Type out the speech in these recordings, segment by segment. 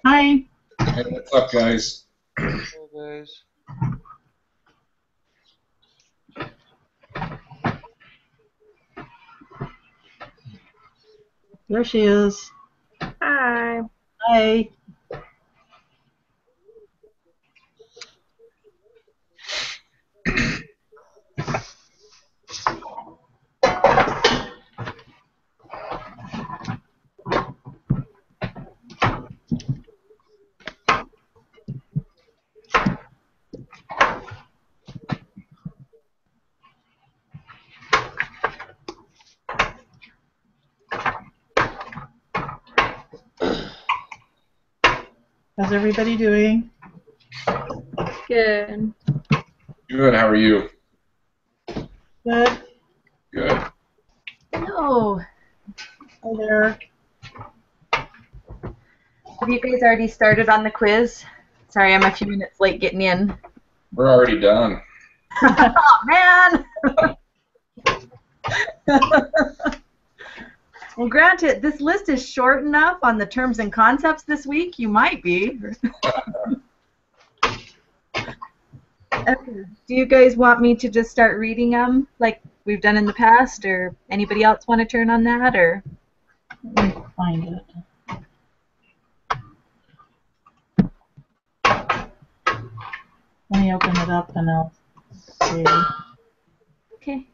Hi. Hey, what's up, guys? Hey guys. There she is. Hi. Hi. How's everybody doing? Good. Good. How are you? Good. Good. Hello. Hi there. Have you guys already started on the quiz? Sorry, I'm a few minutes late getting in. We're already done. Oh, man! Well, granted, this list is short enough on the terms and concepts this week, you might be. Okay. Do you guys want me to just start reading them like we've done in the past, or anybody else want to turn on that, or? Let me find it. Let me open it up and I'll see. Okay.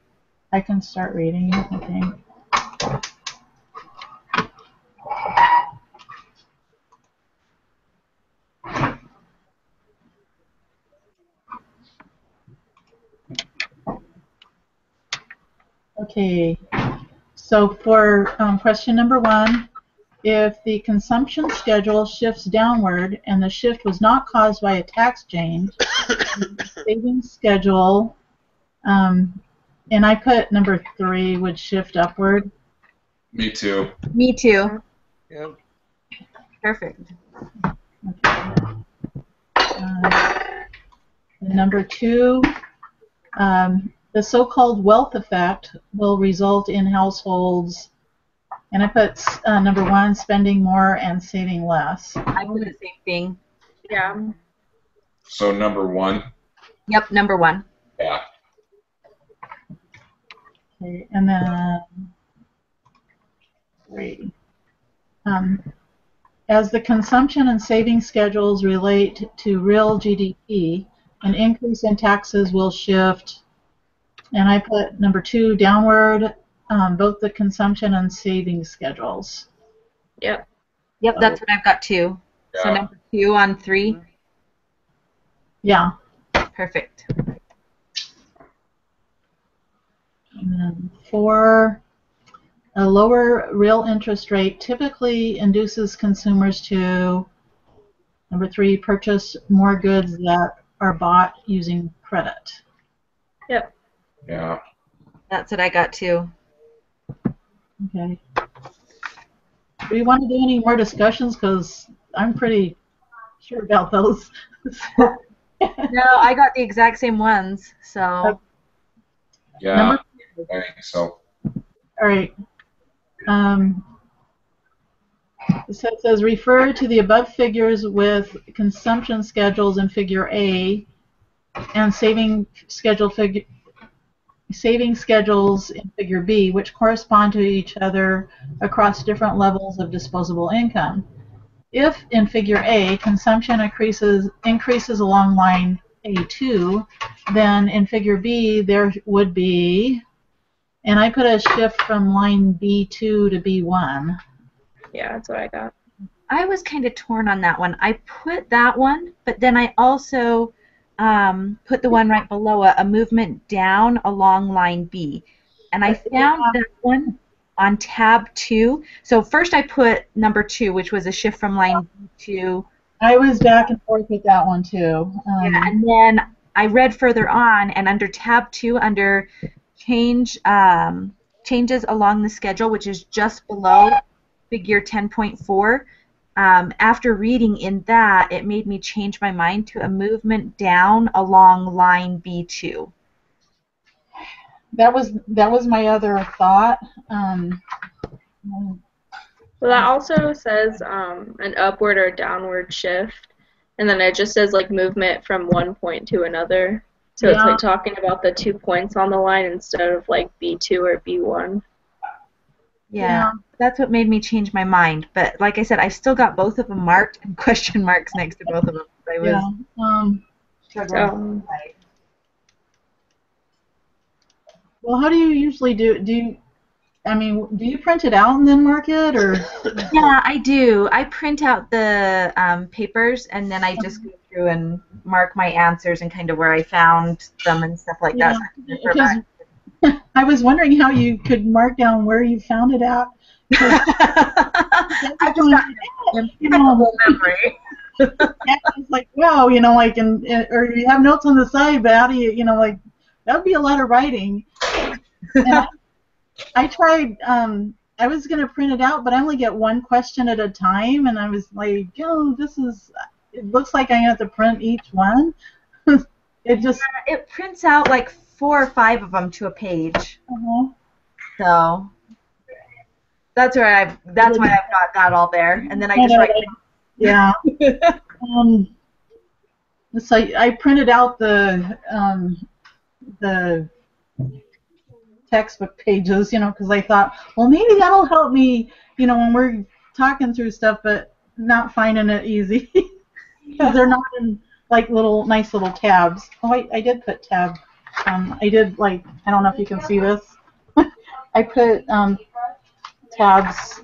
I can start reading, I think. Okay. So for question number 1, if the consumption schedule shifts downward and the shift was not caused by a tax change, the savings schedule, and I put number 3 would shift upward. Me too. Me too. Yep. Perfect. Okay. Number 2, the so-called wealth effect will result in households, and I put number 1, spending more and saving less. I put the same thing. Yeah. So number 1. Yep, number 1. Yeah. Okay, and then 3. As the consumption and saving schedules relate to real GDP, an increase in taxes will shift, and I put number 2, downward, both the consumption and saving schedules. Yep. Yep, that's what I've got too. So Yeah. number 2 on 3. Yeah. Perfect. And then 4, a lower real interest rate typically induces consumers to, number 3, purchase more goods that are bought using credit. Yep. Yeah. That's what I got too. Okay. Do we want to do any more discussions? Because I'm pretty sure about those. No, I got the exact same ones. So Yeah. I think so. All right. So it says refer to the above figures with consumption schedules in Figure A and saving schedules in Figure B, which correspond to each other across different levels of disposable income. If in Figure A consumption increases along line A2, then in Figure B there would be, and I put a shift from line B2 to B1. Yeah, that's what I got. I was kind of torn on that one. I put that one, but then I also put the one right below it, a movement down along line B. And I found that one on tab 2. So first I put number 2, which was a shift from line B to. I was back and forth with that one too. Yeah, and then I read further on, and under tab 2, under changes along the schedule, which is just below figure 10.4, after reading in that, it made me change my mind to a movement down along line B2. That was my other thought. Well, that also says an upward or downward shift, and then it just says like movement from one point to another. So it's Yeah. like talking about the 2 points on the line instead of like B2 or B1. Yeah, that's what made me change my mind. But like I said, I still got both of them marked and question marks next to both of them. I was Yeah. struggling. Well, how do you usually do? Do you print it out and then mark it, or? Yeah, I do. I print out the papers, and then I just go through and mark my answers and kind of where I found them and stuff like that. Because I was wondering how you could mark down where you found it at. I just got impeccable memory. Yeah, it's like, wow, like, or you have notes on the side, but how do you, like, that would be a lot of writing. And I tried, I was going to print it out, but I only get one question at a time, and I was like, it looks like I have to print each one. It prints out like 4 or 5 of them to a page. So that's why I've got that all there, and then I just write. Yeah. So I printed out the textbook pages, because I thought, well, maybe that'll help me, when we're talking through stuff, but not finding it easy because they're not in like nice little tabs. Oh, I did put tab. I did, like, I don't know if you can see this. I put tabs.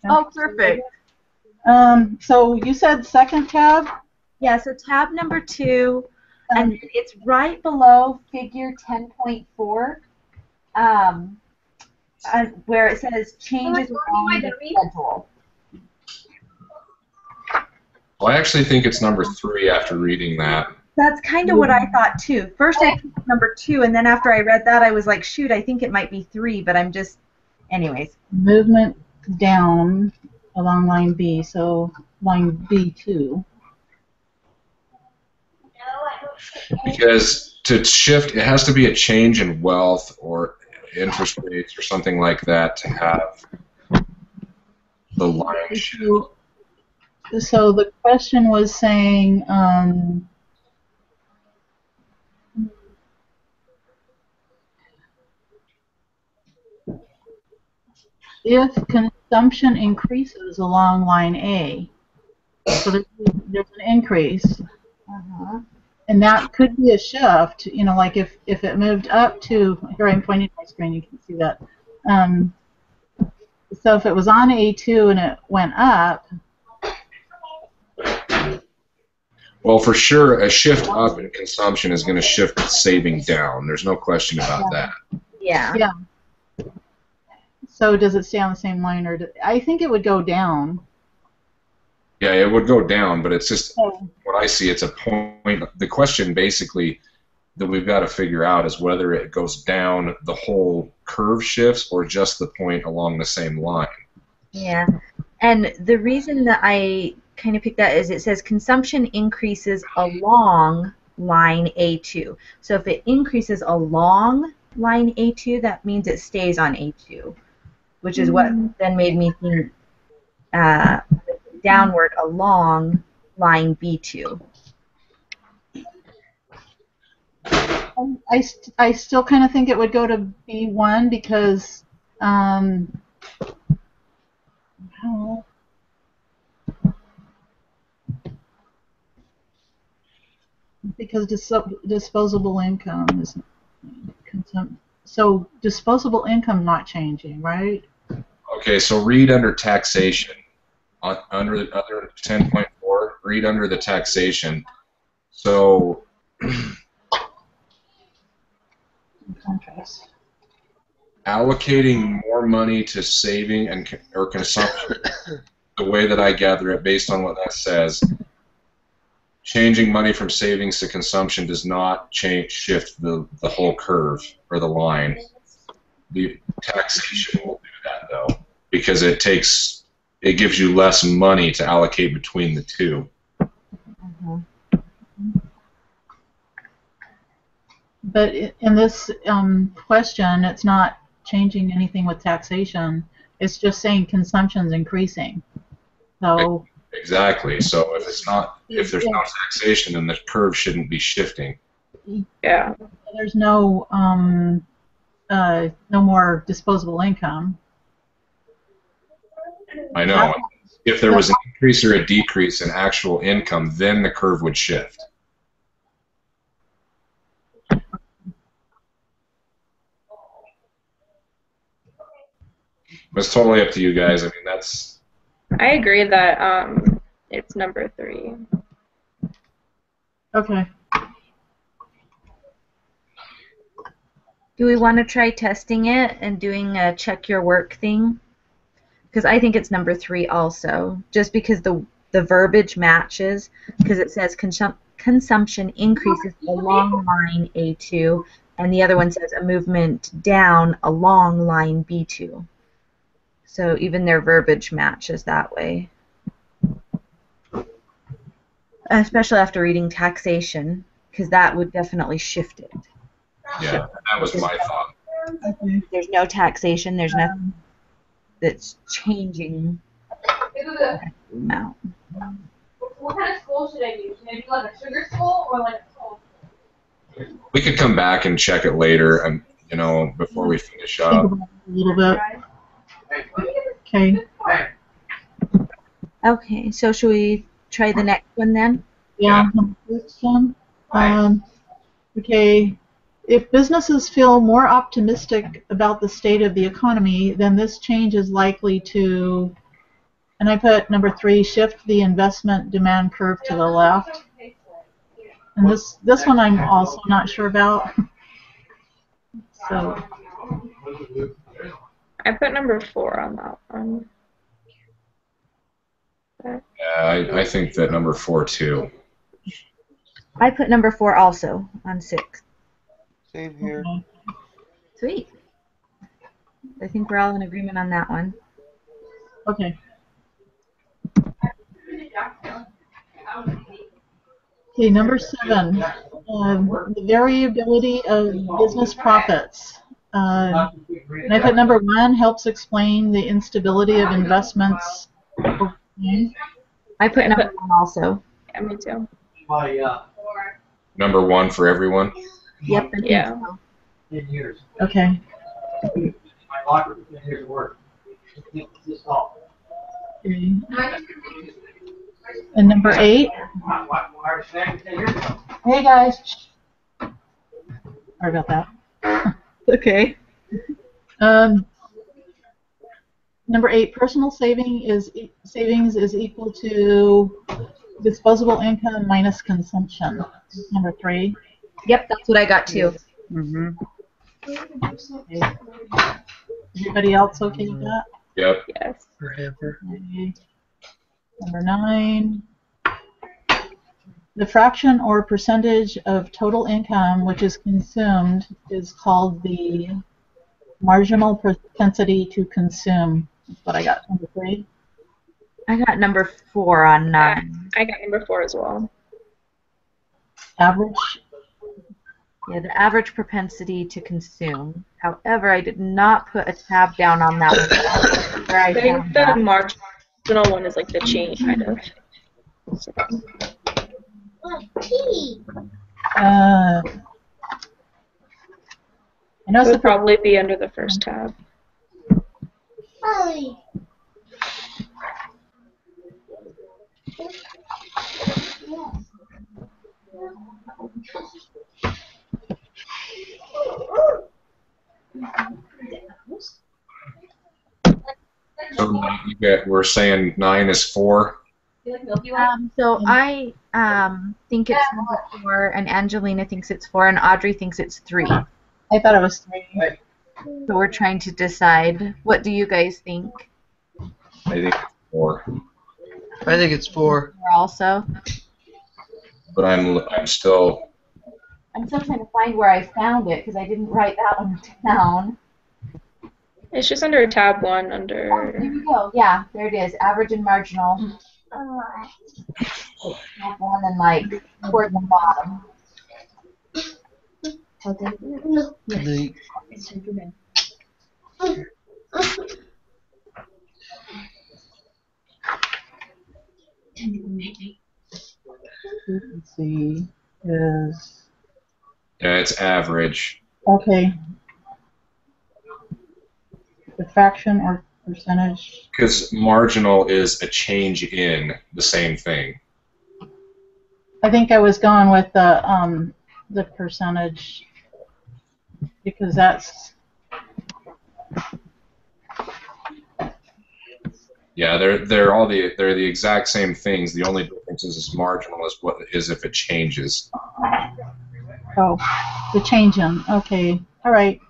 Oh, perfect. So you said second tab? Yeah, so tab number 2, and it's right below figure 10.4, where it says changes along the schedule. Well, I actually think it's number 3 after reading that. That's kind of what I thought too. First I picked number 2, and then after I read that, I was like, shoot, I think it might be 3, but I'm just, anyways. Movement down along line B, so line B2. Because to shift, it has to be a change in wealth or interest rates or something like that to have the line shift. So the question was saying, if consumption increases along line A, so there's an increase, and that could be a shift, like if it moved up to, here I'm pointing my screen, you can see that. So if it was on A2 and it went up. Well, for sure, a shift up in consumption is going to shift saving down. There's no question about that. Yeah. Yeah. So does it stay on the same line, or I think it would go down. Yeah, it would go down, but it's just what I see. It's a point. The question basically that we've got to figure out is whether it goes down, the whole curve shifts, or just the point along the same line. Yeah, and the reason that I kind of picked that is it says consumption increases along line A2. So if it increases along line A2, that means it stays on A2, which is what then made me think downward along line B2. I still kind of think it would go to B1 because because disposable income is so disposable income not changing, right? Okay, so read under taxation. Under 10.4, read under the taxation. So Contrast. Allocating more money to saving or consumption, the way that I gather it based on what that says, changing money from savings to consumption does not shift the whole curve or the line. The taxation will do that though, because it gives you less money to allocate between the two. But in this question, it's not changing anything with taxation. It's just saying consumption's increasing. So Exactly. So if there's no taxation, then the curve shouldn't be shifting. Yeah. there's no more disposable income. I know. If there was an increase or a decrease in actual income, then the curve would shift. It's totally up to you guys. I mean, that's. I agree that it's number 3. Okay. Do we want to try testing it and doing a check your work thing? Because I think it's number 3 also, just because the verbiage matches, because it says consumption increases along line A2, and the other one says a movement down along line B2. So even their verbiage matches that way. Especially after reading taxation, because that would definitely shift it. Yeah, that was my thought. Okay. There's no taxation, there's nothing that's changing the amount. What kind of school should I do? Should I do like a sugar school or like a school? We could come back and check it later, and before we finish Think up. about it a little bit. Okay. Okay, so should we try the next one then? Yeah. Next one. Okay. If businesses feel more optimistic about the state of the economy, then this change is likely to, and I put number 3, shift the investment demand curve to the left. And this one I'm also not sure about. So. I put number 4 on that one. Yeah, I think that number 4 too. I put number 4 also on 6. Same here. Okay. Sweet. I think we're all in agreement on that one. Okay. Okay, number 7, the variability of business profits. And I put number 1, helps explain the instability of investments. I put number 1 also. Yeah, me too. Number 1 for everyone. Yep. I think Yeah. so. 10 years. Okay. My locker for 10 years of work. This fall. Okay. And number 8. Why are you saying 10 years ago? Hey guys. Sorry about that. Okay. Number 8, personal savings is equal to disposable income minus consumption. Number 3. Yep, that's what I got too. Okay. Everybody else okay with that? Yep. Yes. Okay. Number 9. The fraction or percentage of total income which is consumed is called the marginal propensity to consume. That's what I got. Number 3. I got number 4 on 9. I got number 4 as well. Average. Yeah, the average propensity to consume. However, I did not put a tab down on that one. Where I I think found the that. marginal one is like the change, kind of. So, I know it it's would probably be under the first tab. So we're saying 9 is 4. So I think it's number 4, and Angelina thinks it's 4, and Audrey thinks it's 3. I thought it was 3. So we're trying to decide. What do you guys think? I think it's 4. I think it's 4. 4 also. But I'm still. I'm still trying to find where I found it because I didn't write that one down. It's just under tab 1 Oh, under. here we go. Yeah, there it is. Average and marginal. Tab 1 and like toward the bottom. The, Frequency is Yeah, it's average. okay. The fraction or percentage. Because marginal is a change in the same thing. I think I was going with the percentage because that's Yeah, they're the exact same things. The only difference is marginal is what is if it changes. the change in. Okay, all right.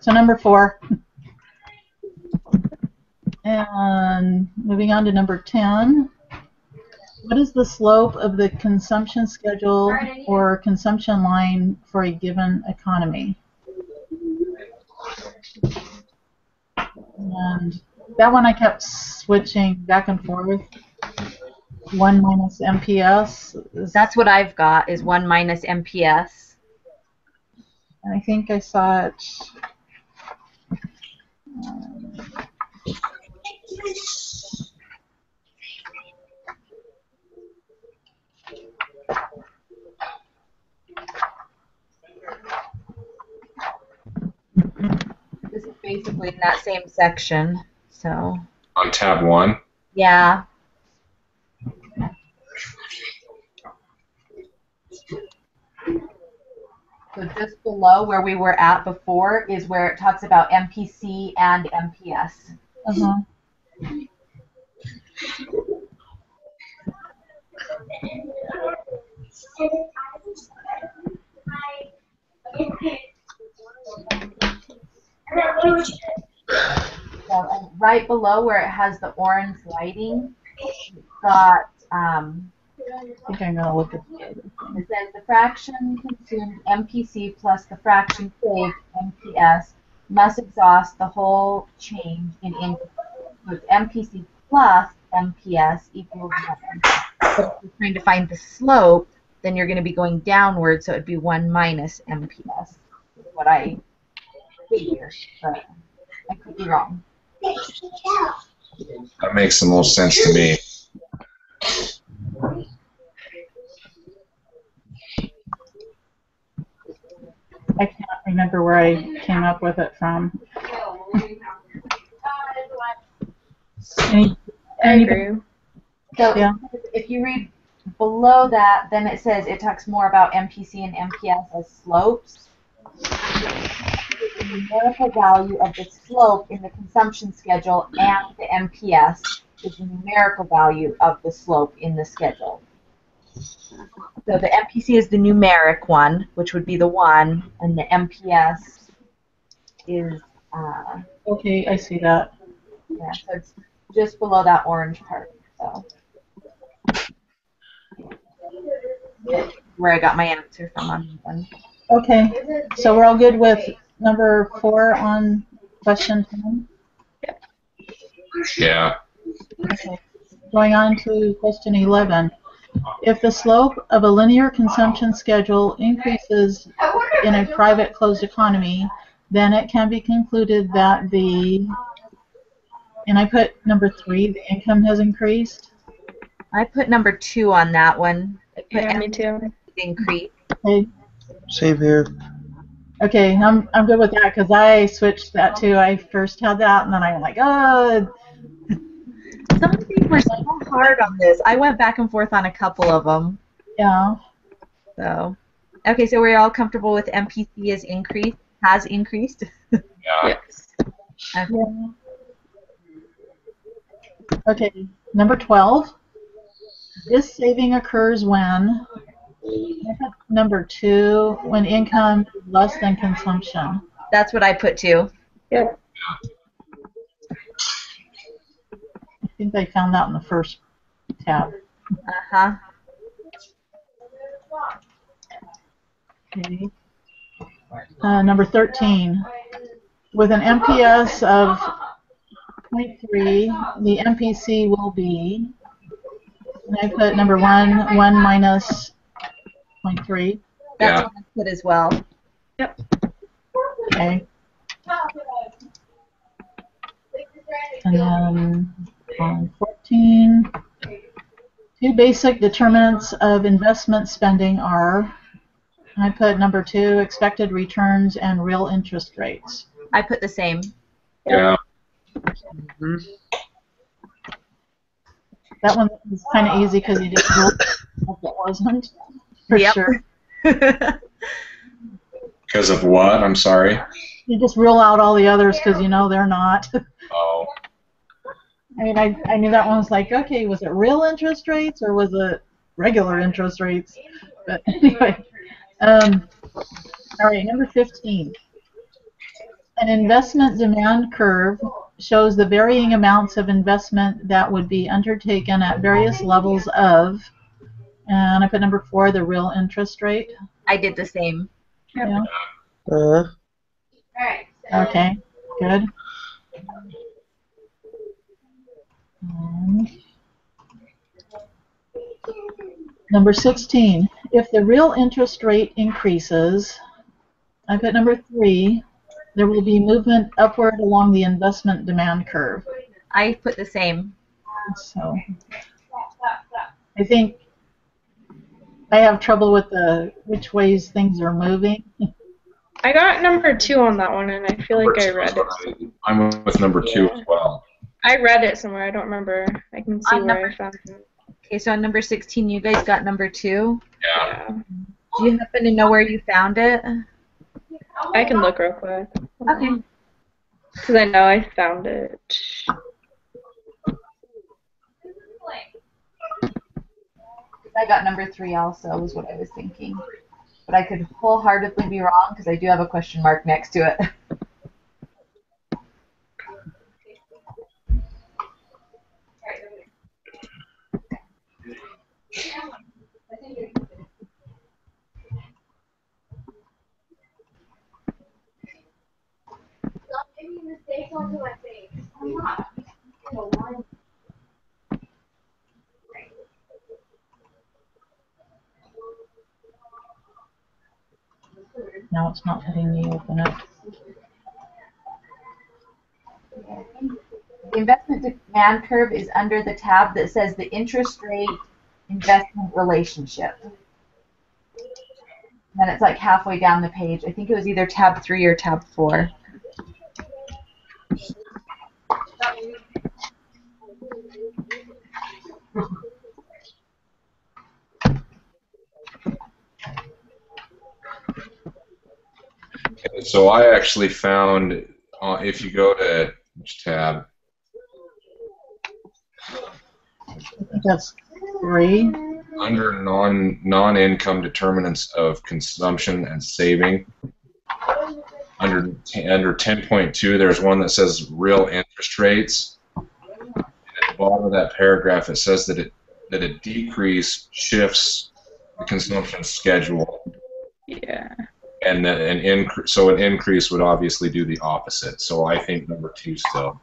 So number 4. And moving on to number 10. What is the slope of the consumption schedule or consumption line for a given economy? And that one I kept switching back and forth. 1 minus MPS. That's what I've got is 1 minus MPS. I think I saw it. This is basically in that same section. So On tab 1. yeah. So just below where we were at before is where it talks about MPC and MPS. Uh-huh. So, and right below where it has the orange lighting, it's got I think I'm going to look at it says the fraction consumed MPC plus the fraction saved MPS must exhaust the whole change in income. So it's MPC plus MPS equals 1. So if you're trying to find the slope, then you're going to be going downward, so it'd be 1 minus MPS. Is what I figured, but I could be wrong. That makes the most sense to me. I can't remember where I came up with it from. I agree. So Yeah. if you read below that, then it says it talks more about MPC and MPS as slopes. The numerical value of the slope in the consumption schedule and the MPS is the numerical value of the slope in the schedule. So the MPC is the numeric one, which would be the 1, and the MPS is, Okay, I see that. yeah, so it's just below that orange part. So where I got my answer from on that one. Okay, so we're all good with number 4 on question 10? Yeah. Okay. Going on to question 11. If the slope of a linear consumption schedule increases in a private closed economy, then it can be concluded that the, and I put number 3, the income has increased. I put number 2 on that one. I put Yeah, me too. increase. Okay, Same here. okay, I'm good with that because I switched that too. I first had that and then I went like, oh. Some of these were so hard on this. I went back and forth on a couple of them. Yeah. So, okay, so we're all comfortable with MPC has increased? Yeah. Yes. Okay. Yeah. Okay, number 12. This saving occurs when, number 2, when income is less than consumption. That's what I put too. Yep. I think I found that in the first tab. Uh-huh. Okay. Number 13. With an MPS of 0.3, the MPC will be, and I put number 1 minus 0.3. That's Yeah. what I put as well. Okay. And then on 14, Two basic determinants of investment spending are, I put number 2, expected returns and real interest rates. I put the same. Yeah. Hmm. That one was kind of easy because you just ruled if it wasn't, for Yep. sure. Because of what? I'm sorry. You just rule out all the others because you know they're not. Oh. I mean, I knew that one was like, okay, was it real interest rates or was it regular interest rates? But anyway, all right, number 15. An investment demand curve shows the varying amounts of investment that would be undertaken at various levels of, and I put number 4, the real interest rate. I did the same. Yeah. Alright. Okay, good. Number 16, if the real interest rate increases, I put number 3, there will be movement upward along the investment demand curve. I put the same. So I think I have trouble with the which ways things are moving. I got number 2 on that one, and I feel like I read it. I'm with number 2 as well. I read it somewhere. I don't remember. I can see On where number- I found it. Okay, so on number 16, you guys got number 2. Yeah. Yeah. Do you happen to know where you found it? I can look real quick. Okay. Because I know I found it. I got number 3 also, was what I was thinking. But I could wholeheartedly be wrong because I do have a question mark next to it. Stop making mistakes onto my face. I'm not. No, it's not letting me open it. The investment demand curve is under the tab that says the interest rate investment relationship. Then it's like halfway down the page. I think it was either tab 3 or tab 4. So I actually found, if you go to which tab? I think that's 3. Under non-income determinants of consumption and saving, under 10.2, there's one that says real interest rates. And at the bottom of that paragraph, it says that a decrease shifts the consumption schedule, Yeah. and that an increase would obviously do the opposite. So I think number 2 still.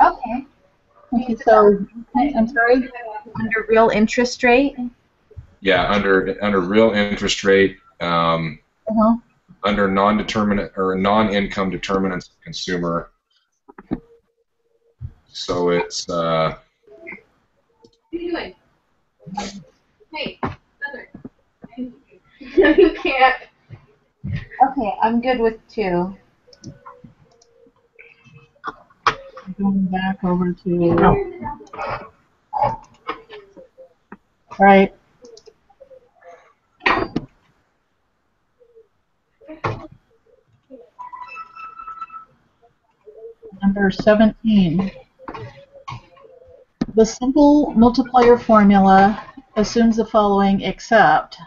Okay. Okay, so I'm sorry. Under real interest rate? Yeah, under real interest rate, Uh-huh. under non-determinate or non-income determinants of consumer. So it's What are you doing? Hey, Heather. No, you can't. Okay, I'm good with 2. Going back over to. All right. Number 17. The simple multiplier formula assumes the following except,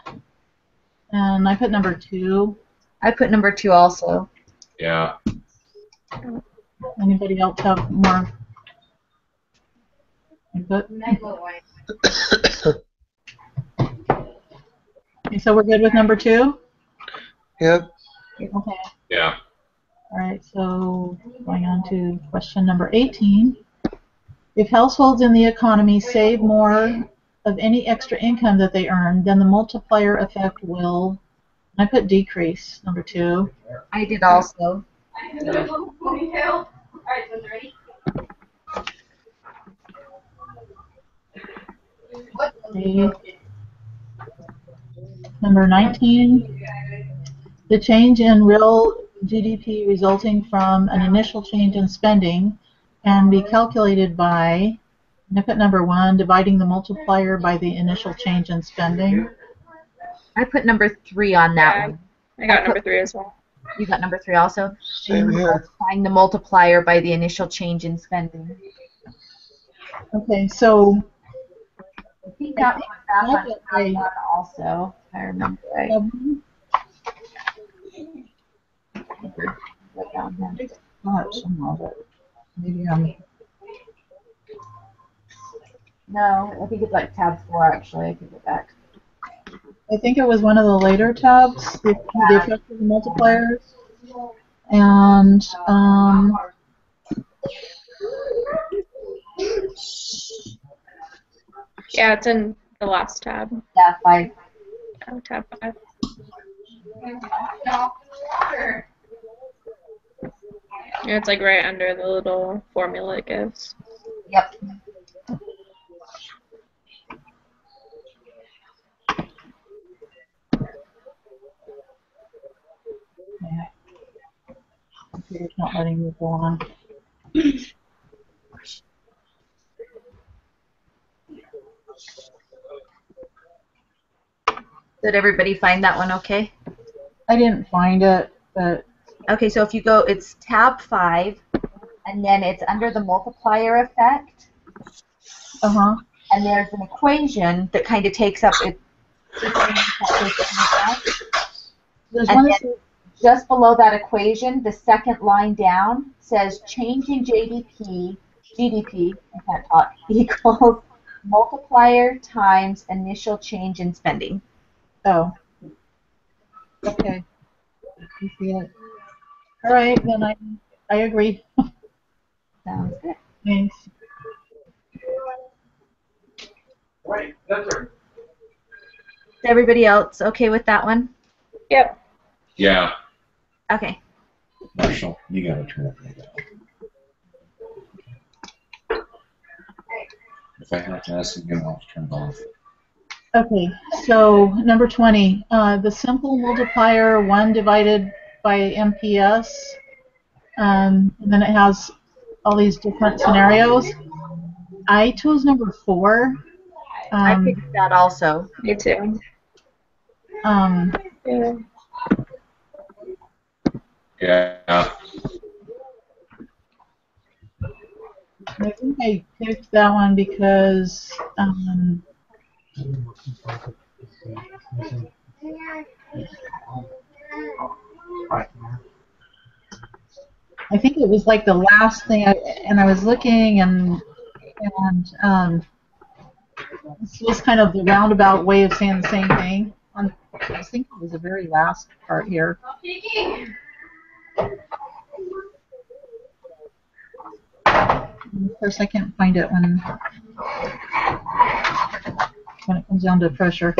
and I put number 2. I put number 2 also. yeah. Anybody else have more input? Okay, so we're good with number 2? Yep. Okay. Yeah. All right, so going on to question number 18. If households in the economy save more of any extra income that they earn, then the multiplier effect will, I put decrease, number 2. I did also. Ponytail. Alright, so ready? What? Okay. Number 19, the change in real GDP resulting from an initial change in spending can be calculated by, I put number 1, dividing the multiplier by the initial change in spending. I put number 3 on that Yeah, one. I got number 3 as well. You got number 3 also? Same here. Multiplying the multiplier by the initial change in spending. Okay, so I think that was back on that's okay. tab 1 also, if I remember right. Right down here. Maybe No, I think it's like tab 4 actually. I can go back. I think it was one of the later tabs, the effect of the multipliers. And Yeah, it's in the last tab. Yeah, 5. Oh, tab 5. Yeah, it's like right under the little formula it gives. Yep. computer's not letting me go on. Did everybody find that one okay? I didn't find it, but Okay, so if you go, it's tab 5, and then it's under the multiplier effect, and there's an equation that kind of takes up it. there's And one then that just below that equation, the second line down says change in GDP, I can't talk, equals multiplier times initial change in spending. oh. Okay. You see it. All right, then I agree. Sounds good. Thanks. Wait, that's her. Is everybody else okay with that one? Yep. Yeah. Okay. Marshall, you gotta turn it right down. If I have to ask again, I'll turn it off. Okay, so number 20, the simple multiplier 1 divided by MPS, and then it has all these different scenarios. I chose number 4. I picked that also. Me too. Yeah. Yeah. I think I picked that one because I think it was like the last thing, and I was looking, and this was kind of the roundabout way of saying the same thing. I think it was the very last part here. Of course, I can't find it when it comes down to pressure.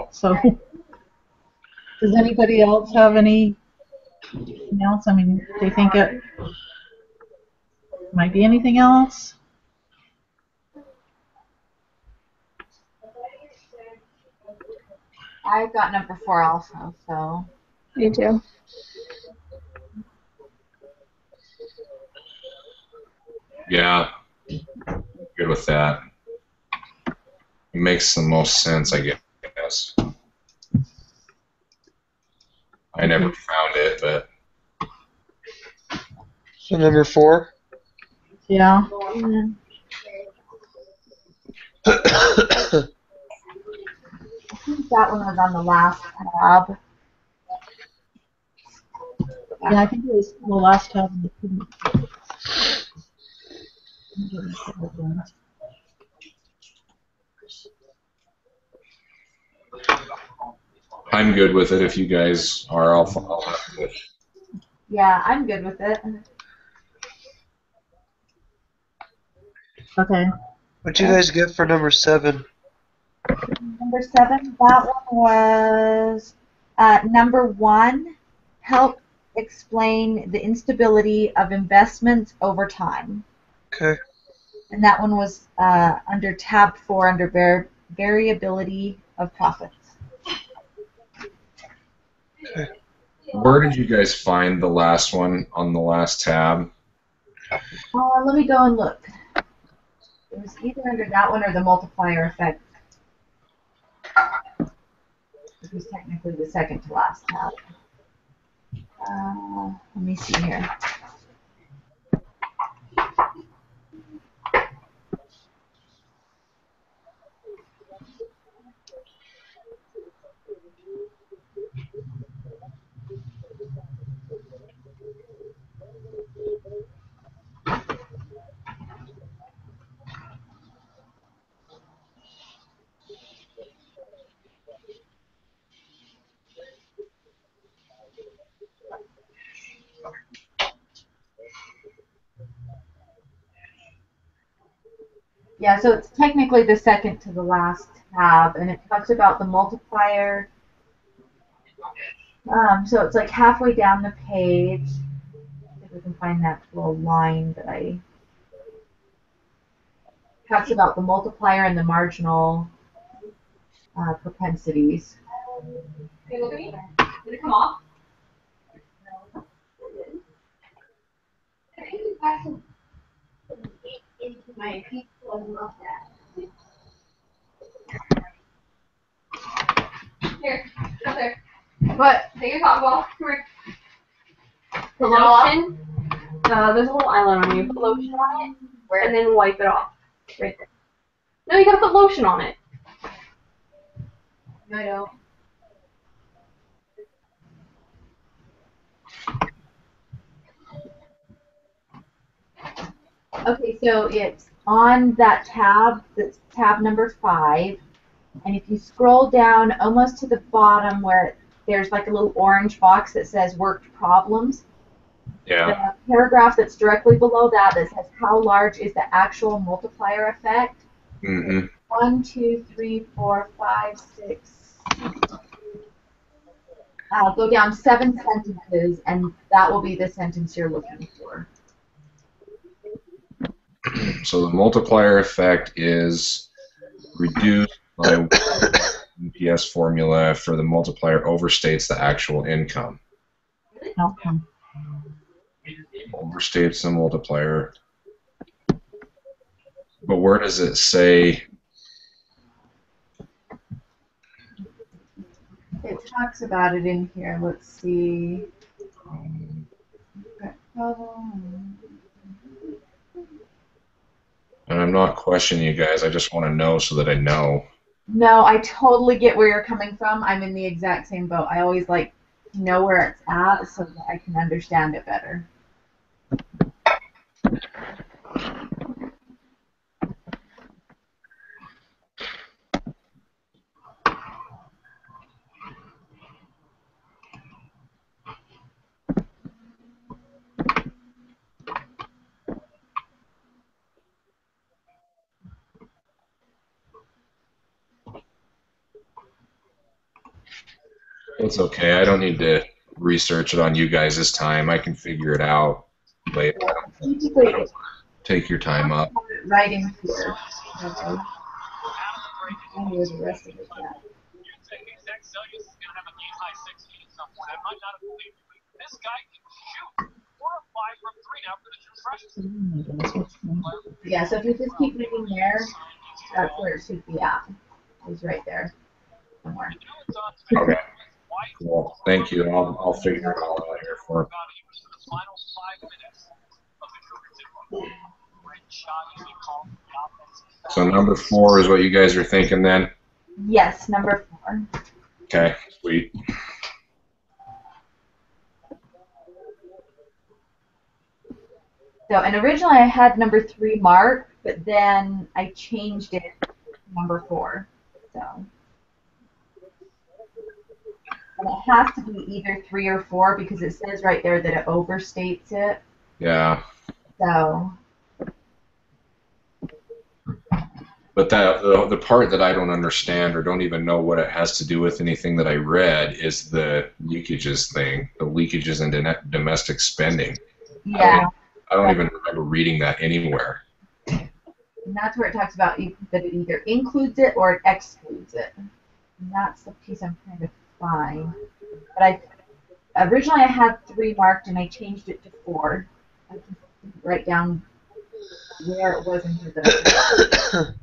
So, does anybody else have anything else? I mean, they think it might be anything else? I've got number 4 also, so. Me too. Yeah. Good with that. It makes the most sense, I guess. I never found it, but So number 4. Yeah. I think that one was on the last tab. Yeah, I think it was the last tab. I'm good with it if you guys are all with it. Yeah, I'm good with it. Okay. What'd you guys get for number 7? Number 7, that one was number 1, help explain the instability of investments over time. Okay. And that one was under tab 4 under variability of profits. Where did you guys find the last one on the last tab? Let me go and look. It was either under that one or the multiplier effect. It was technically the second to last tab. Let me see here. Yeah, so it's technically the second to the last tab, and it talks about the multiplier. So it's like halfway down the page. If we can find that little line that I talks about the multiplier and the marginal propensities. Okay, look at me. Did it come off? I think you got some into my pizza and love that. Here, up there. What? Take your cotton ball. Come here. Is Put it all lotion. There's a little eyeliner on you. Put lotion on it. Where? And then wipe it off. Right there. No, you gotta put lotion on it. No, I don't. Okay, so it's on that tab, that's tab number 5, and if you scroll down almost to the bottom where there's like a little orange box that says worked problems, Yeah. the paragraph that's directly below that that says how large is the actual multiplier effect. Mm-hmm. 1, 2, 3, 4, 5, 6. Go down 7 sentences, and that will be the sentence you're looking for. So the multiplier effect is reduced by EPS formula for the multiplier overstates the actual income. Okay. Overstates the multiplier. But where does it say? It talks about it in here. Let's see. And I'm not questioning you guys. I just want to know so that I know. No, I totally get where you're coming from. I'm in the exact same boat. I always like to know where it's at so that I can understand it better. It's okay. I don't need to research it on you guys this time. I can figure it out later. Basically, it's Take your time up. right in here. Okay. I knew the rest of it. Yeah. Yeah, so if you just keep moving there, that's where it should be at. It's right there somewhere. Okay. Cool. Thank you. I'll figure it all out here for. So number 4 is what you guys are thinking then? Yes, number 4. Okay, sweet. So, and originally I had number 3 marked, but then I changed it to number 4. So, and it has to be either 3 or 4 because it says right there that it overstates it. Yeah. So. But the part that I don't understand or don't even know what it has to do with anything that I read is the leakages thing, the leakages into domestic spending. Yeah. I don't even remember reading that anywhere. And that's where it talks about that it either includes it or it excludes it. And that's the piece I'm trying to find. But originally I had 3 marked and I changed it to 4. I can write down where it was in here that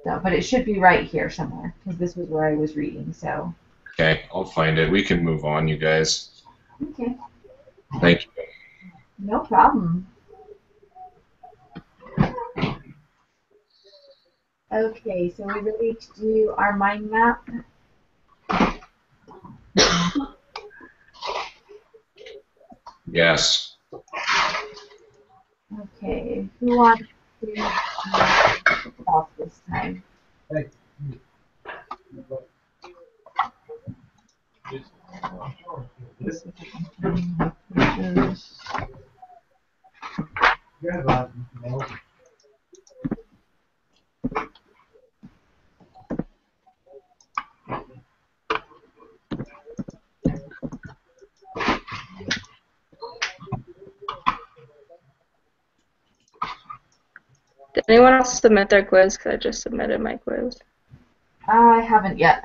so, but it should be right here somewhere because this was where I was reading. So. Okay, I'll find it. We can move on, you guys. Okay. Thank you. No problem. Okay, so we're ready to do our mind map. Yes. Okay, who wants to kick off this time? Hey. You have a mail. Did anyone else submit their quiz? Because I just submitted my quiz. I haven't yet.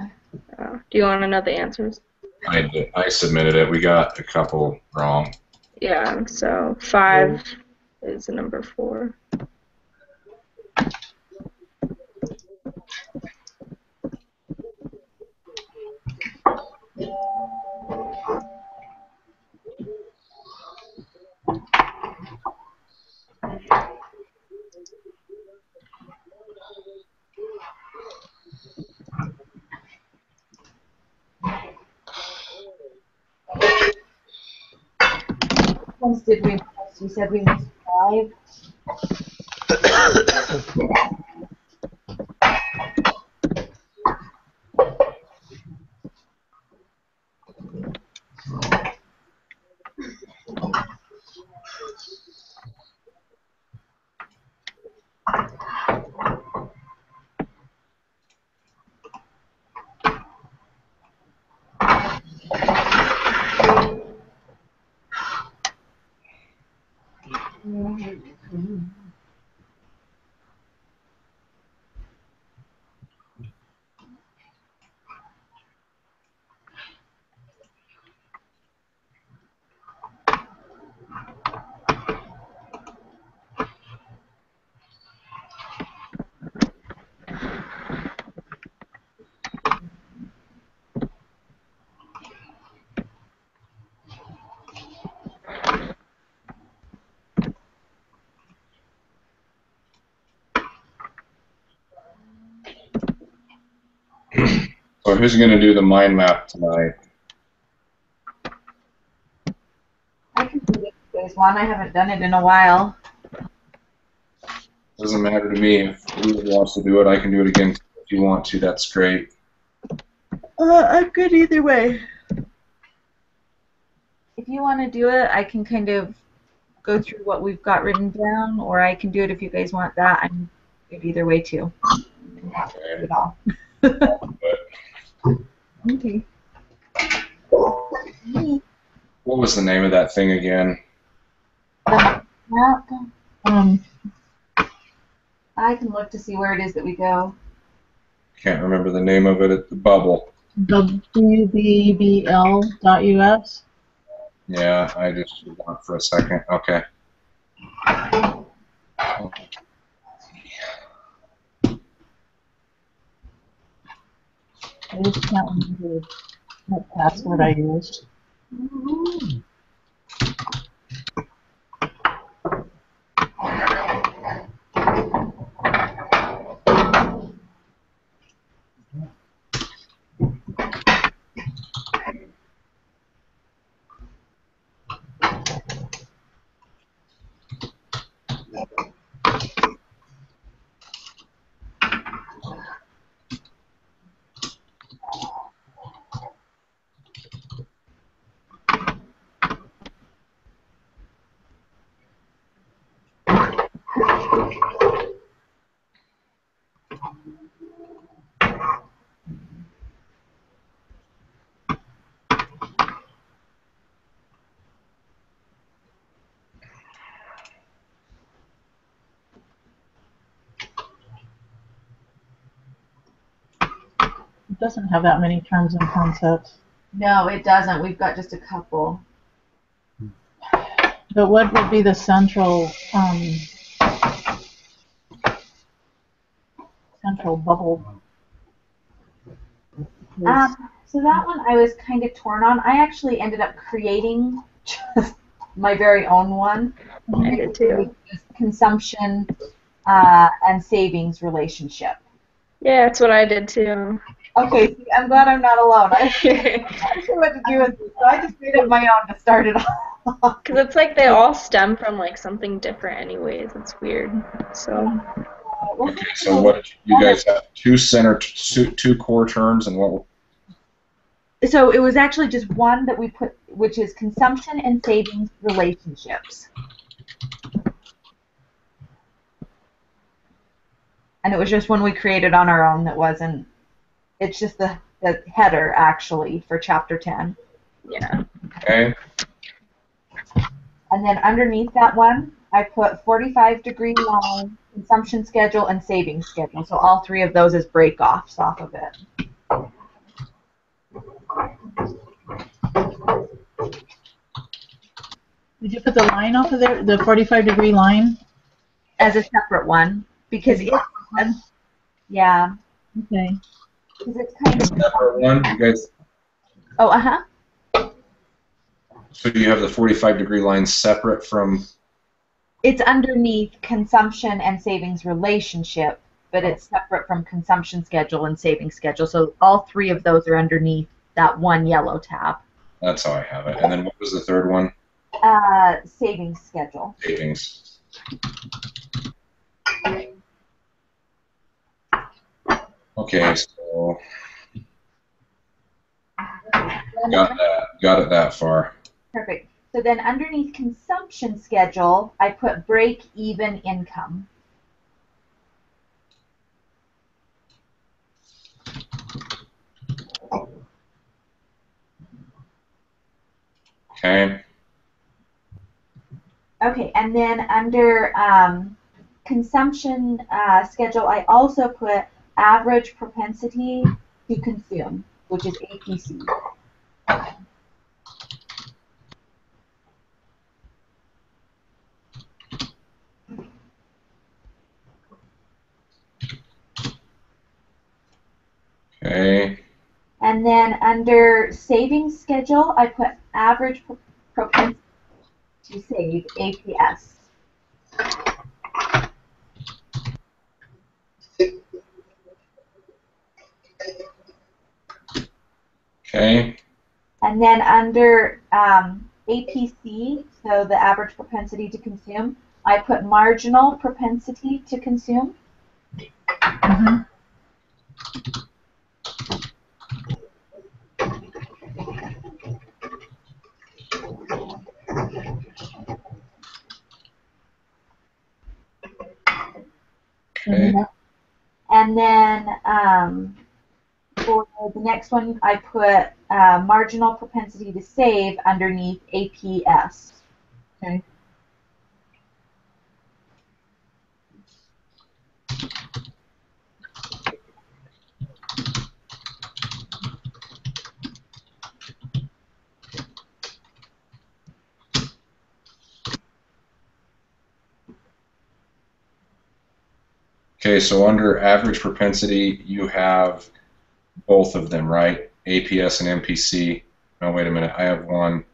Do you want to know the answers? I did. I submitted it. We got a couple wrong. Yeah, so 5 is the number 4. Which ones did we miss? You said we missed 5. So who's going to do the mind map tonight? I can do it. There's one. I haven't done it in a while. Doesn't matter to me. If whoever wants to do it, I can do it again if you want to. That's great. I'm good either way. If you want to do it, I can kind of go through what we've got written down, or I can do it if you guys want that. I'm good either way too. Not Okay. at all. Okay. What was the name of that thing again? Map. Um, I can look to see where it is that we go. Can't remember the name of it. It's the bubble. WBBL.us. Yeah, I just forgot for a second. Okay. I just can't remember what password I used. It doesn't have that many terms and concepts. No, it doesn't. We've got just a couple. But what would be the central bubble? So that one I was kind of torn on. I actually ended up creating just my very own one. I did too. Consumption and savings relationship. Yeah, that's what I did too. Okay, see, I'm glad I'm not alone. I don't know what to do with this, so I just made it my own to start it off. Because it's like they all stem from like something different anyways. It's weird. So Okay, so what did you guys have? Two core terms, and what? So it was actually just one that we put, which is consumption and savings relationships. And it was just one we created on our own that wasn't, it's just the header actually for chapter 10. yeah. Okay. And then underneath that one, I put 45-degree line, consumption schedule, and savings schedule. So all three of those as break-offs off of it. Did you put the line off of there, the 45-degree line? As a separate one. Because it's, yeah. Okay. Because it's kind of... Separate one, you guys. Oh, uh-huh. So you have the 45-degree line separate from. It's underneath consumption and savings relationship, but it's separate from consumption schedule and savings schedule. So all three of those are underneath that one yellow tab. That's how I have it. And then what was the third one? Savings schedule. Savings. Okay, so got it that far. Perfect. So then underneath consumption schedule, I put break-even income. Okay. Okay, and then under consumption schedule, I also put average propensity to consume, which is APC. Okay. And then under savings schedule, I put average propensity to save, APS. Okay. And then under APC, so the average propensity to consume, I put marginal propensity to consume. Mm-hmm. Okay. And then for the next one, I put marginal propensity to save underneath APS. Okay. Okay, so under average propensity, you have both of them, right? APS and MPC. No, wait a minute. I have one.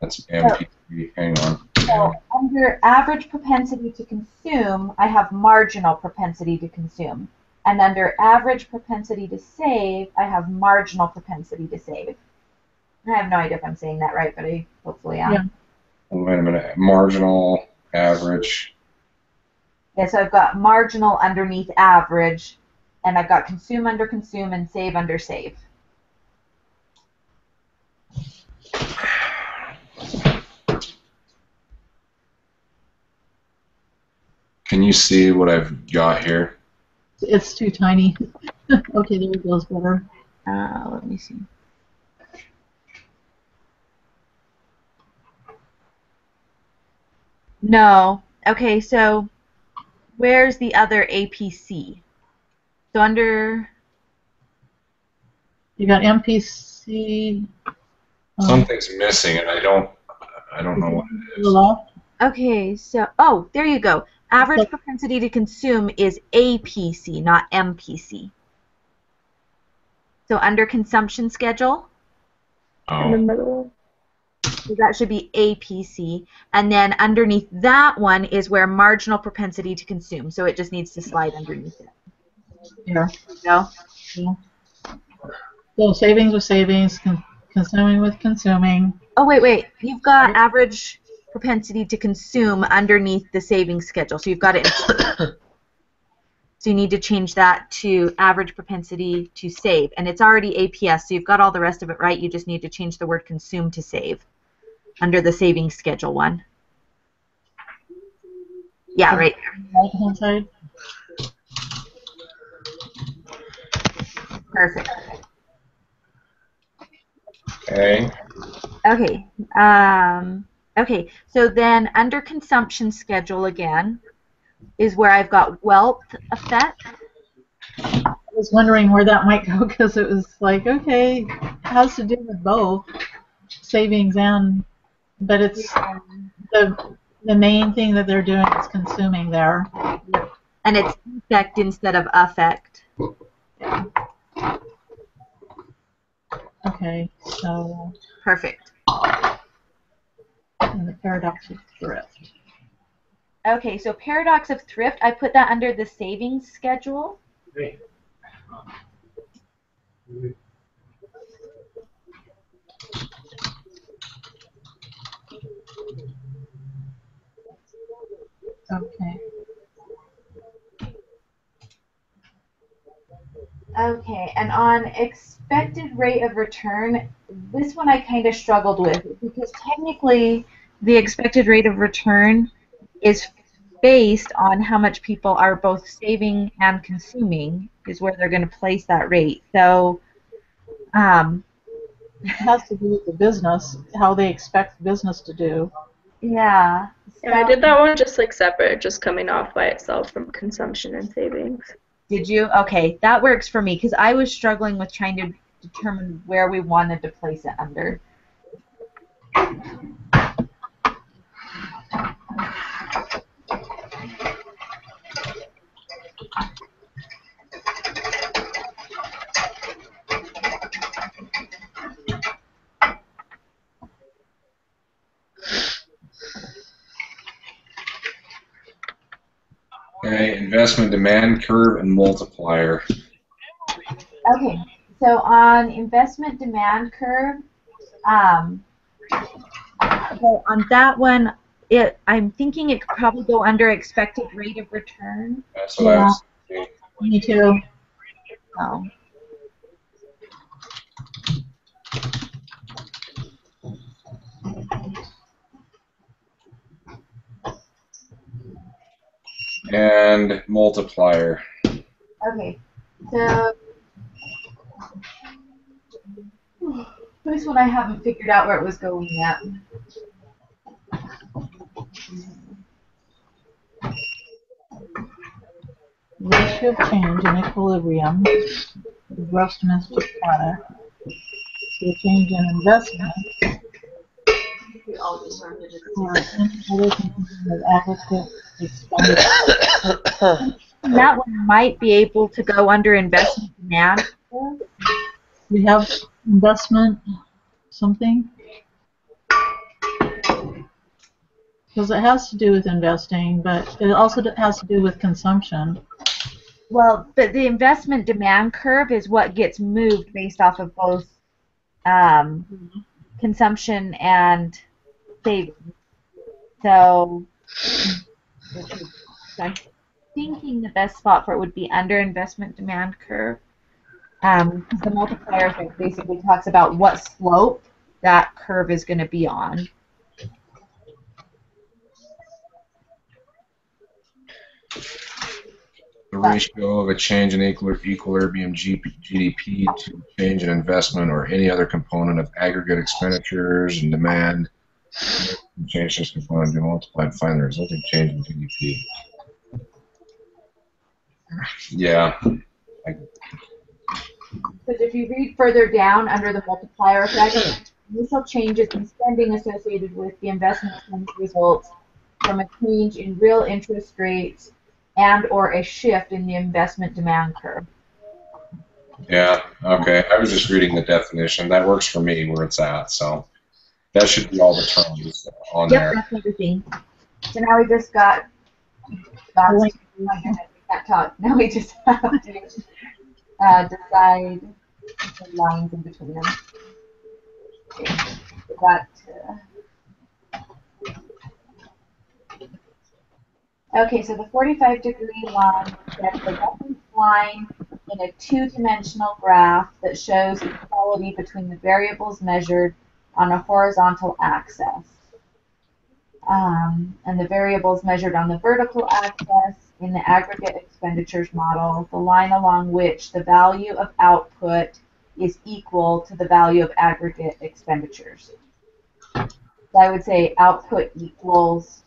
That's MPC. Hang on. So under average propensity to consume, I have marginal propensity to consume. And under average propensity to save, I have marginal propensity to save. I have no idea if I'm saying that right, but I hopefully am. Yeah. Wait a minute. Marginal, average. Yeah, so I've got marginal underneath average, and I've got consume under consume and save under save. Can you see what I've got here? It's too tiny. Okay, there it goes better. Let me see. No. Okay, so where's the other APC? So under You got MPC. Something's missing, and I don't know what it is. Left. Okay, so, oh, there you go. Average propensity to consume is APC, not MPC. So under consumption schedule, In the Oh, middle. so that should be APC. And then underneath that one is where marginal propensity to consume. So it just needs to slide underneath it. Here. There you go. So savings with savings, consuming with consuming. Oh, wait. You've got average propensity to consume underneath the savings schedule. So you've got it. So you need to change that to average propensity to save. And it's already APS, so you've got all the rest of it right. You just need to change the word consume to save under the savings schedule one. Yeah, right there. Right hand side. Perfect. okay. Okay. Okay. So then under consumption schedule again is where I've got wealth effect. I was wondering where that might go because it was like, okay, it has to do with both savings and, but it's the main thing that they're doing is consuming there. And it's effect instead of affect. Okay, so Perfect. and the paradox of thrift. Okay, so paradox of thrift, I put that under the savings schedule. Hey. Okay. Okay, and on expected rate of return, this one I kind of struggled with because technically the expected rate of return is based on how much people are both saving and consuming is where they're going to place that rate. So, It has to do with the business, how they expect business to do. yeah. Yeah, I did that one just like separate, just coming off by itself from consumption and savings. Did you? Okay, that works for me because I was struggling with trying to determine where we wanted to place it under. Okay, investment demand curve and multiplier. Okay, so on investment demand curve, so on that one, I'm thinking it could probably go under expected rate of return. That's what I was thinking. Me too. Oh. And multiplier. Okay, so this one I haven't figured out where it was going yet. Ratio of change in equilibrium, of gross domestic product, to a change in investment, or any other condition of aggregate expenditure. That one might be able to go under investment demand. We have investment something? Because it has to do with investing, but it also has to do with consumption. Well, but the investment demand curve is what gets moved based off of both consumption and savings. So I'm thinking the best spot for it would be under investment demand curve. The multiplier thing basically talks about what slope that curve is going to be on. The ratio of a change in equilibrium GDP to change in investment or any other component of aggregate expenditures and demand. Change this component to multiply and find the resulting change in GDP. Yeah. Because if you read further down under the multiplier effect, initial changes in spending associated with the investment funds results from a change in real interest rates and or a shift in the investment demand curve. Yeah, okay. I was just reading the definition. That works for me where it's at, so that should be all the terms on Yep, there. that's everything. So now we just got Link. we can't talk. Now we just have to decide the lines in between them. Okay, so that, okay, so the 45-degree line is the reference line in a two-dimensional graph that shows equality between the variables measured on a horizontal axis. And the variables measured on the vertical axis in the aggregate expenditures model, the line along which the value of output is equal to the value of aggregate expenditures. So I would say output equals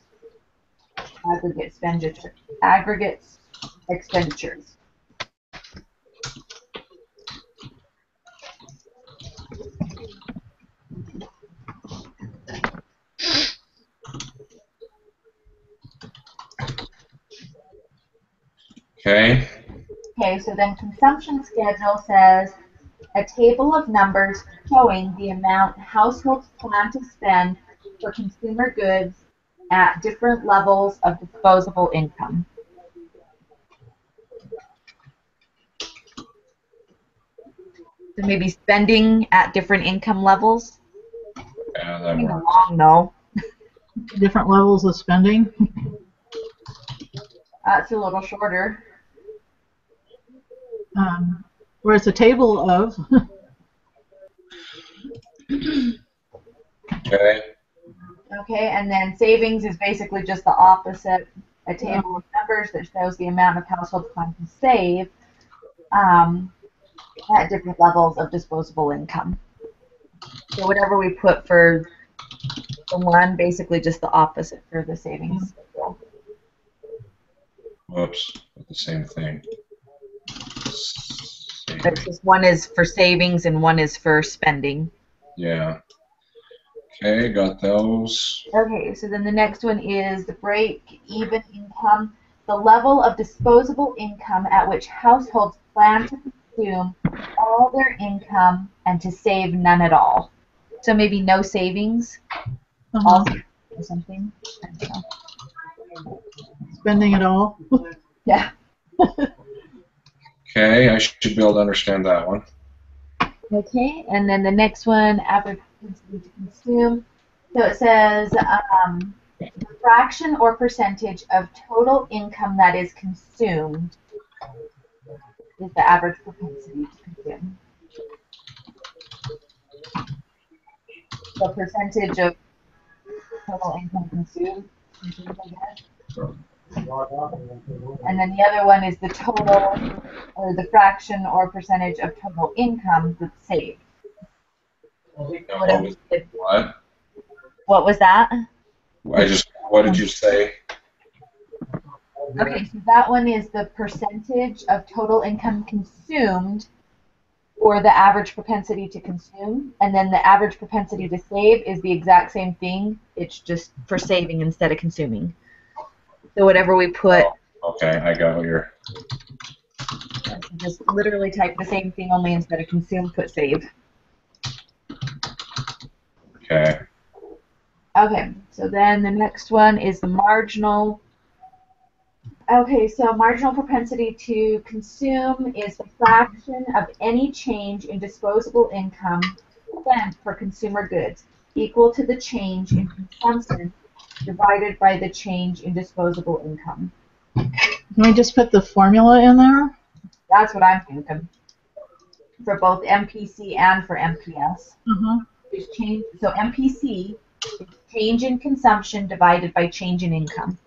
aggregate expenditures. Okay. Okay, so then consumption schedule says a table of numbers showing the amount households plan to spend for consumer goods at different levels of disposable income. So maybe spending at different income levels. Yeah, that works. Long, no. Different levels of spending. That's a little shorter. Where it's a table of. Okay. Okay, and then savings is basically just the opposite. A table of numbers that shows the amount of households plan to save at different levels of disposable income. So whatever we put for the one, basically just the opposite for the savings. Whoops. The same thing. It's just one is for savings and one is for spending. Yeah. Okay, got those. Okay, so then the next one is the break-even income, the level of disposable income at which households plan to consume all their income and to save none at all. So maybe no savings, all or something. I don't know. Spending it all. Yeah. Okay, I should be able to understand that one. Okay, and then the next one, average propensity to consume. So it says the fraction or percentage of total income that is consumed is the average propensity to consume. The percentage of total income consumed, I guess. And then the other one is the total, or the fraction or percentage of total income that's saved. What? What was that? What did you say? Okay, so that one is the percentage of total income consumed or the average propensity to consume, and then the average propensity to save is the exact same thing. It's just for saving instead of consuming. So whatever we put, Okay, I got what you're. just literally type the same thing, only instead of consume, put save. Okay. Okay, so then the next one is the marginal. Okay, so marginal propensity to consume is the fraction of any change in disposable income spent for consumer goods equal to the change in consumption divided by the change in disposable income. Can we just put the formula in there? That's what I'm thinking. For both MPC and for MPS. Is change, so MPC is change in consumption divided by change in income.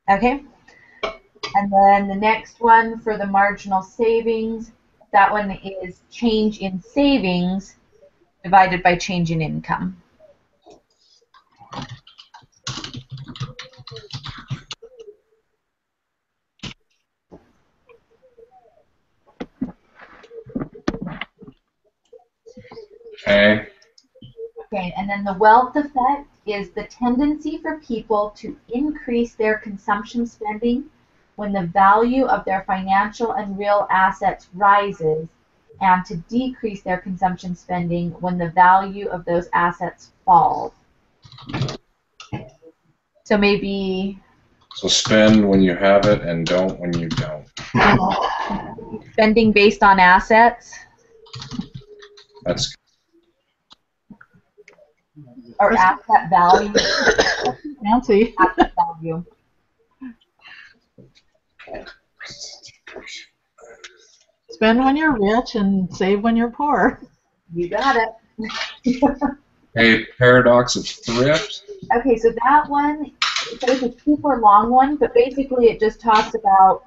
Okay, and then the next one for the marginal savings, that one is change in savings divided by change in income. Okay. Okay, and then the wealth effect is the tendency for people to increase their consumption spending when the value of their financial and real assets rises, and to decrease their consumption spending when the value of those assets falls. So maybe So spend when you have it and don't when you don't. spending based on assets That's or asset value. Fancy. Asset value. Spend when you're rich and save when you're poor. You got it. a paradox of thrift. Okay, so that one, so it's a super long one, but basically it just talks about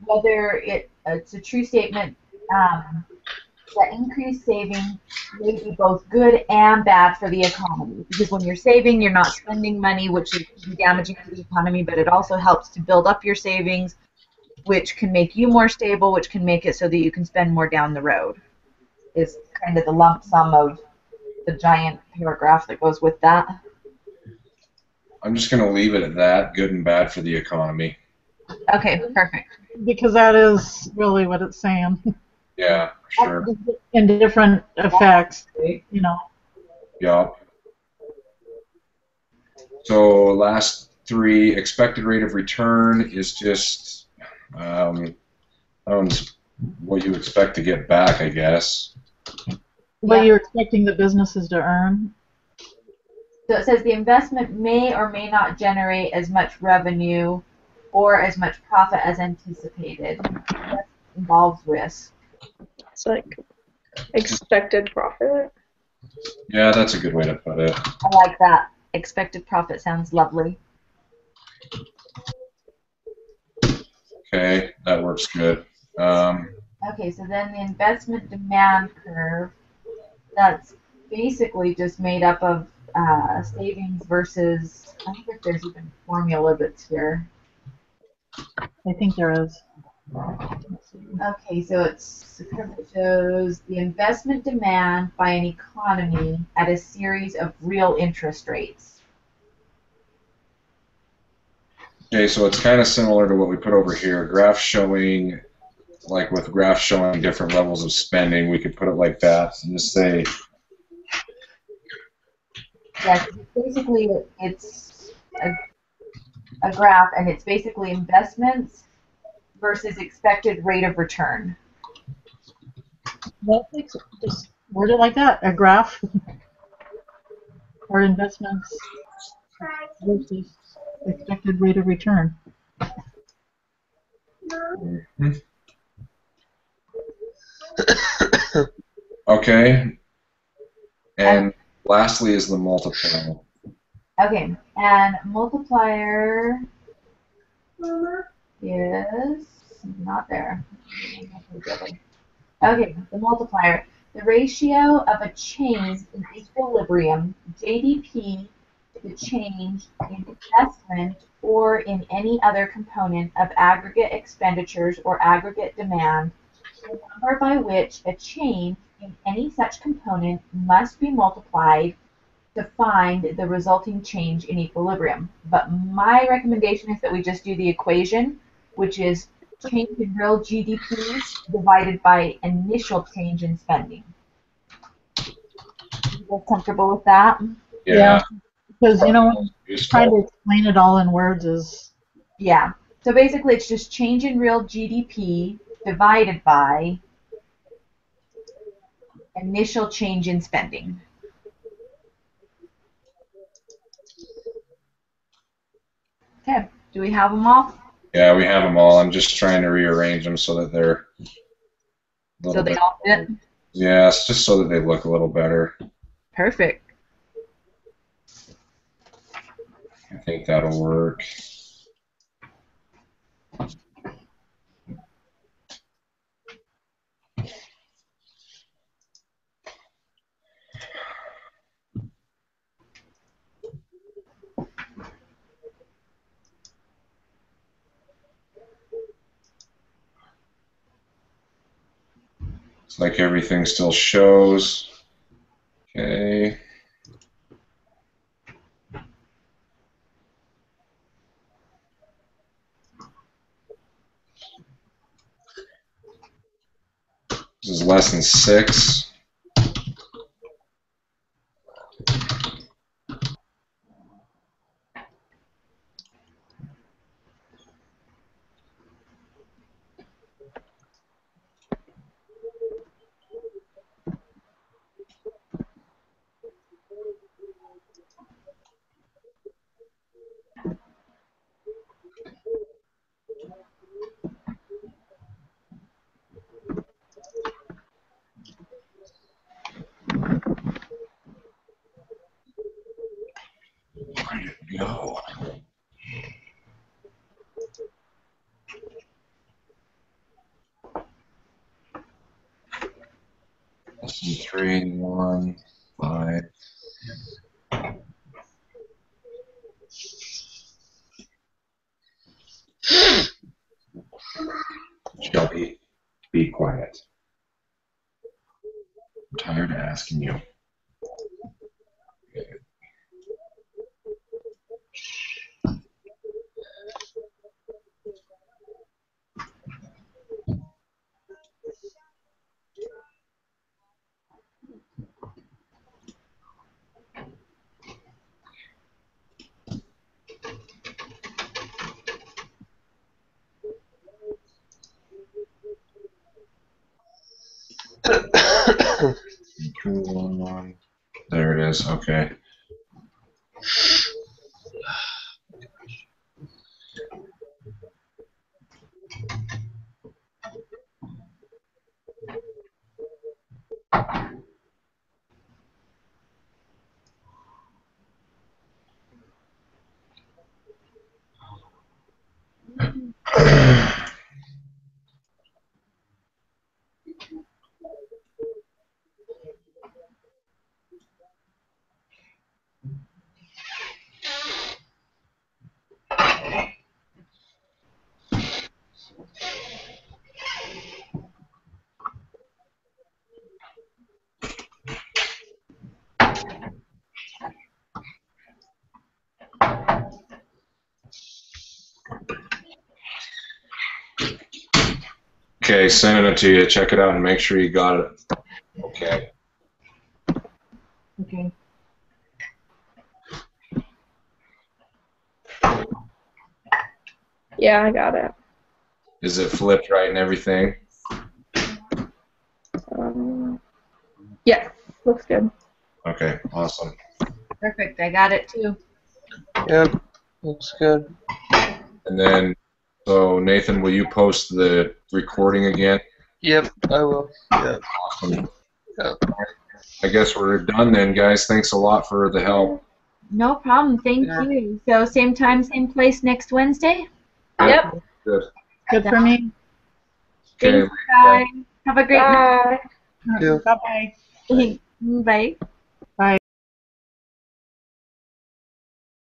whether it's a true statement that increased saving may be both good and bad for the economy. Because when you're saving, you're not spending money, which is damaging to the economy, but it also helps to build up your savings, which can make you more stable, which can make it so that you can spend more down the road. Is kind of the lump sum of the giant paragraph that goes with that. I'm just going to leave it at that, good and bad for the economy. Okay, perfect. Because that is really what it's saying. Yeah, sure. In different effects, you know. Yup. So last three, expected rate of return is just that one's what you expect to get back, I guess. What you're expecting the businesses to earn. So it says the investment may or may not generate as much revenue or as much profit as anticipated. That involves risk. It's like expected profit. Yeah, that's a good way to put it. I like that. Expected profit sounds lovely. Okay, that works good. Okay, so then the investment demand curve, that's basically just made up of savings versus, I think if there's even a formula that's here. I think there is. Okay, so it shows the investment demand by an economy at a series of real interest rates. Okay, so it's kind of similar to what we put over here. Graph showing, like with graphs showing different levels of spending, we could put it like that and just say, Yes, basically it's a graph, and it's basically investments versus expected rate of return. Well, just word it like that. A graph or investments versus expected rate of return. okay. And lastly is the multiplier. Okay, and multiplier is not there. Okay, the multiplier. The ratio of a change in equilibrium, GDP, to the change in investment or in any other component of aggregate expenditures or aggregate demand, the number by which a change in any such component must be multiplied to find the resulting change in equilibrium. But my recommendation is that we just do the equation, which is change in real GDP divided by initial change in spending. You guys comfortable with that? Yeah. Because, you know, Useful. trying to explain it all in words is... Yeah. So basically it's just change in real GDP divided by initial change in spending. Okay. Do we have them all? Yeah, we have them all. I'm just trying to rearrange them so that they're a little So they bit. all fit? Yeah, it's just so that they look a little better. Perfect. I think that'll work. Looks like everything still shows. Okay. This is lesson 6. Where did it go? Lesson 3, 1, 5. Shelby, be quiet. I'm tired of asking you. Okay. There it is. Okay. Okay, sending it to you. Check it out and make sure you got it. Okay. Okay. Yeah, I got it. Is it flipped right and everything? Yeah, looks good. Okay, awesome. Perfect. I got it too. Yep, looks good. And then, so Nathan, will you post the recording again? Yep, I will. Yep. Awesome. Yep. I guess we're done then, guys. Thanks a lot for the help. No problem. Thank Yeah. you. So same time, same place next Wednesday? Yep. Good. Good for me. Okay. Thanks, guys. Have a great night. Bye. Yeah. Bye-bye. Bye.